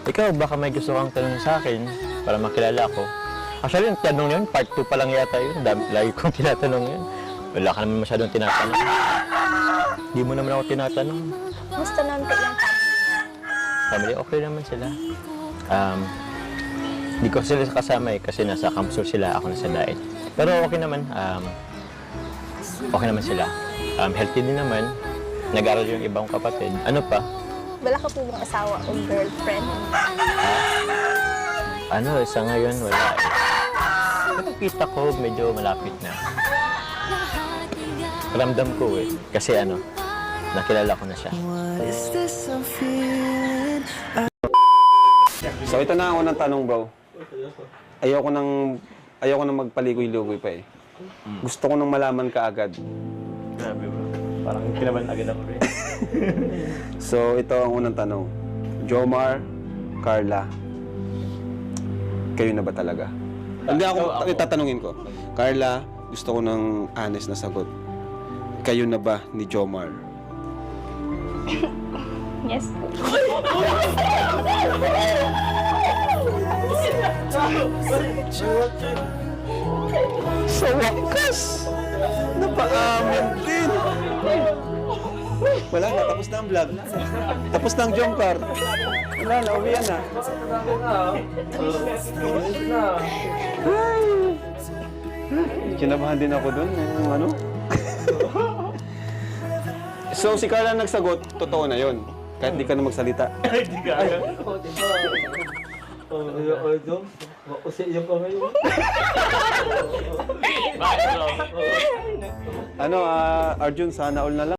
Ikaw, baka may gusto kang tanong sa akin para makilala ako. Actually, yung tanong yun, part 2 pa lang yata yun. Lagi kong tinatanong yun. Wala ka naman masyadong tinatanong. Hindi mo naman ako tinatanong. Gusto naman po yung Family, okay naman sila. Hindi ko sila kasama kasi nasa Kamsur sila, ako nasa Daet. Pero okay naman. Okay naman sila. Healthy din naman. Nag-aral yung ibang kapatid. Ano pa? Wala ka po bang asawa o girlfriend? Sa ngayon wala eh. Pero kita ko medyo malapit na. Ramdam ko eh. Kasi nakilala ko na siya. So ito na ang unang tanong, bro. Ayoko nang magpaligoy-ligoy pa eh. Gusto ko nang malaman ka agad. Grabe bro. Parang kinabahan agad ako rin. So ito ang unang tanong. Jomar, Carla, kayo na ba talaga? Hindi ako itatanungin ko. Carla, gusto ko ng honest na sagot. Kayo na ba ni Jomar? Yes po. Sa wakas! Napaamin din! Wala na, tapos na ang vlog. Tapos na ang Jomcar. Wala na, uwian na. Kinabahan din ako dun. So, si Carla nagsagot, totoo na yon. Kahit di ka na magsalita. Hindi ka. Kasi yung kamay mo. Arjun, sana all na lang.